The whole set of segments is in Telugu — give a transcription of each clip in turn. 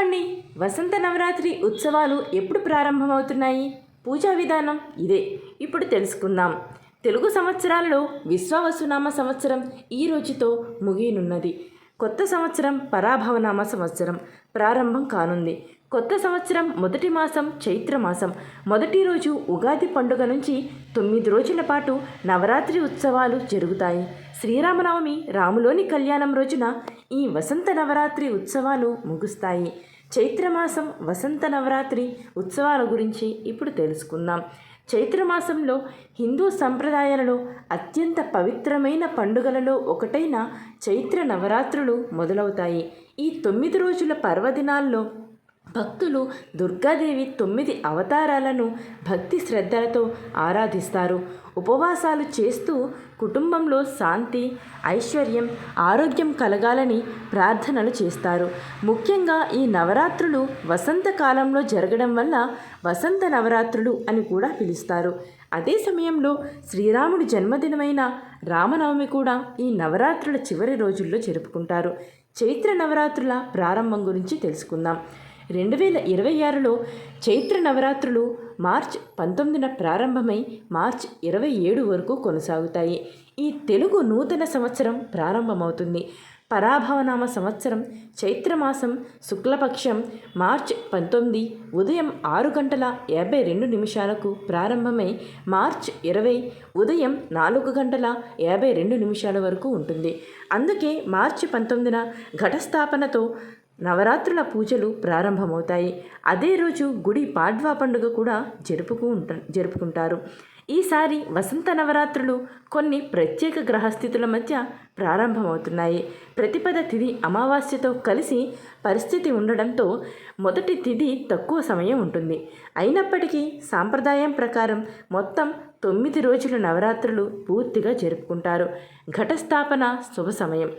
చెప్పండి, వసంత నవరాత్రి ఉత్సవాలు ఎప్పుడు ప్రారంభమవుతున్నాయి? పూజా విధానం ఇదే. ఇప్పుడు తెలుసుకుందాం. తెలుగు సంవత్సరాలలో విశ్వావసునామ సంవత్సరం ఈ రోజుతో ముగియనున్నది. కొత్త సంవత్సరం పరాభవనామ సంవత్సరం ప్రారంభం కానుంది. కొత్త సంవత్సరం మొదటి మాసం చైత్రమాసం. మొదటి రోజు ఉగాది పండుగ నుంచి 9 రోజుల పాటు నవరాత్రి ఉత్సవాలు జరుగుతాయి. శ్రీరామనవమి రాములోని కళ్యాణం రోజున ఈ వసంత నవరాత్రి ఉత్సవాలు ముగుస్తాయి. చైత్రమాసం వసంత నవరాత్రి ఉత్సవాల గురించి ఇప్పుడు తెలుసుకుందాం. చైత్రమాసంలో హిందూ సంప్రదాయాలలో అత్యంత పవిత్రమైన పండుగలలో ఒకటైన చైత్ర నవరాత్రులు మొదలవుతాయి. ఈ 9 రోజుల పర్వదినాల్లో భక్తులు దుర్గాదేవి 9 అవతారాలను భక్తి శ్రద్ధలతో ఆరాధిస్తారు. ఉపవాసాలు చేస్తూ కుటుంబంలో శాంతి, ఐశ్వర్యం, ఆరోగ్యం కలగాలని ప్రార్థనలు చేస్తారు. ముఖ్యంగా ఈ నవరాత్రులు వసంతకాలంలో జరగడం వల్ల వసంత నవరాత్రులు అని కూడా పిలుస్తారు. అదే సమయంలో శ్రీరాముడి జన్మదినమైన రామనవమి కూడా ఈ నవరాత్రుల చివరి రోజుల్లో జరుపుకుంటారు. చైత్ర నవరాత్రుల ప్రారంభం గురించి తెలుసుకుందాం. 2026లో చైత్ర నవరాత్రులు మార్చి 19న ప్రారంభమై మార్చి 27 వరకు కొనసాగుతాయి. ఈ తెలుగు నూతన సంవత్సరం ప్రారంభమవుతుంది. పరాభవనామ సంవత్సరం చైత్రమాసం శుక్లపక్షం మార్చి 19 ఉదయం 6:52 ప్రారంభమై మార్చి 20 ఉదయం 4:52 వరకు ఉంటుంది. అందుకే మార్చి 19న ఘటస్థాపనతో నవరాత్రుల పూజలు ప్రారంభమవుతాయి. అదే రోజు గుడి పాడ్వా పండుగ కూడా జరుపుకుంటారు. ఈసారి వసంత నవరాత్రులు కొన్ని ప్రత్యేక గ్రహస్థితుల మధ్య ప్రారంభమవుతున్నాయి. ప్రతిపద తిథి అమావాస్యతో కలిసి పరిస్థితి ఉండడంతో మొదటి తిథి తక్కువ సమయం ఉంటుంది. అయినప్పటికీ సాంప్రదాయం ప్రకారం మొత్తం 9 రోజుల నవరాత్రులు పూర్తిగా జరుపుకుంటారు. ఘటస్థాపన శుభ సమయం.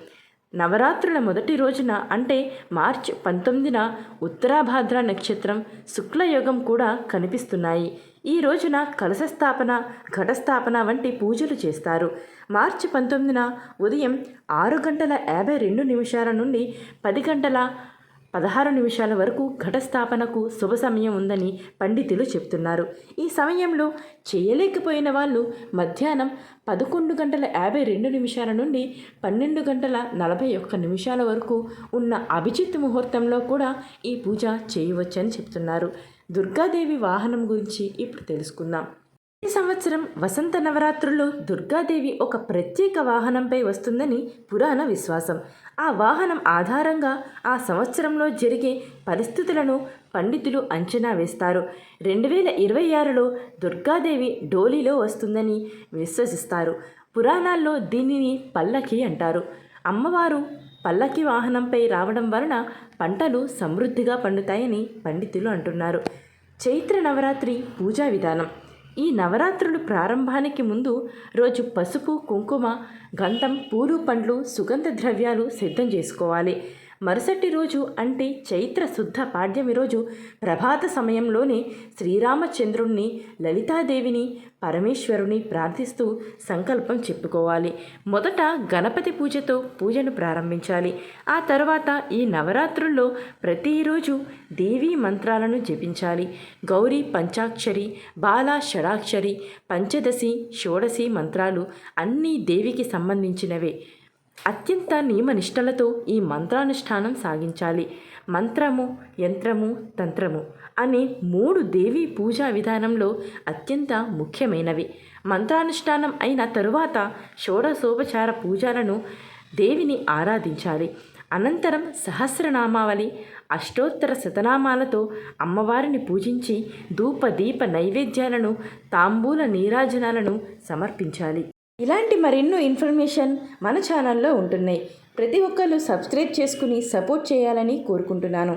నవరాత్రుల మొదటి రోజున అంటే మార్చి 19న ఉత్తరాభాద్ర నక్షత్రం శుక్లయోగం కూడా కనిపిస్తున్నాయి. ఈ రోజున కలశస్థాపన, ఘటస్థాపన వంటి పూజలు చేస్తారు. మార్చి 19న ఉదయం 6:52 నుండి 10:16 వరకు ఘటస్థాపనకు శుభ సమయం ఉందని పండితులు చెప్తున్నారు. ఈ సమయంలో చేయలేకపోయిన వాళ్ళు మధ్యాహ్నం 11:52 నుండి 12:41 వరకు ఉన్న అభిజిత్ ముహూర్తంలో కూడా ఈ పూజ చేయవచ్చని చెప్తున్నారు. దుర్గాదేవి వాహనం గురించి ఇప్పుడు తెలుసుకుందాం. ఈ సంవత్సరం వసంత నవరాత్రుల్లో దుర్గాదేవి ఒక ప్రత్యేక వాహనంపై వస్తుందని పురాణ విశ్వాసం. ఆ వాహనం ఆధారంగా ఆ సంవత్సరంలో జరిగే పరిస్థితులను పండితులు అంచనా వేస్తారు. 2026లో దుర్గాదేవి డోలీలో వస్తుందని విశ్వసిస్తారు. పురాణాల్లో దీనిని పల్లకి అంటారు. అమ్మవారు పల్లకి వాహనంపై రావడం వలన పంటలు సమృద్ధిగా పండుతాయని పండితులు అంటున్నారు. చైత్ర నవరాత్రి పూజా విధానం. ఈ నవరాత్రులు ప్రారంభానికి ముందు రోజు పసుపు, కుంకుమ, గంధం, పూలు, పండ్లు, సుగంధ ద్రవ్యాలు సిద్ధం చేసుకోవాలి. మరుసటి రోజు అంటే చైత్ర శుద్ధ పాడ్యమి రోజు ప్రభాత సమయంలోనే శ్రీరామచంద్రుణ్ణి, లలితాదేవిని, పరమేశ్వరుని ప్రార్థిస్తూ సంకల్పం చెప్పుకోవాలి. మొదట గణపతి పూజతో పూజను ప్రారంభించాలి. ఆ తర్వాత ఈ నవరాత్రుల్లో ప్రతిరోజు దేవీ మంత్రాలను జపించాలి. గౌరీ పంచాక్షరి, బాల షడాక్షరి, పంచదశి, షోడశి మంత్రాలు అన్నీ దేవికి సంబంధించినవే. అత్యంత నియమనిష్టలతో ఈ మంత్రానుష్ఠానం సాగించాలి. మంత్రము, యంత్రము, తంత్రము అనే 3 దేవీ పూజా విధానంలో అత్యంత ముఖ్యమైనవి. మంత్రానుష్ఠానం అయిన తరువాత షోడశోపచార పూజలను దేవిని ఆరాధించాలి. అనంతరం సహస్రనామావళి, అష్టోత్తర శతనామాలతో అమ్మవారిని పూజించి ధూపదీప నైవేద్యాలను, తాంబూల నీరాజనాలను సమర్పించాలి. ఇలాంటి మరెన్నో ఇన్ఫర్మేషన్ మన ఛానల్లో ఉంటున్నాయి. ప్రతి ఒక్కరు సబ్స్క్రైబ్ చేసుకుని సపోర్ట్ చేయాలని కోరుకుంటున్నాను.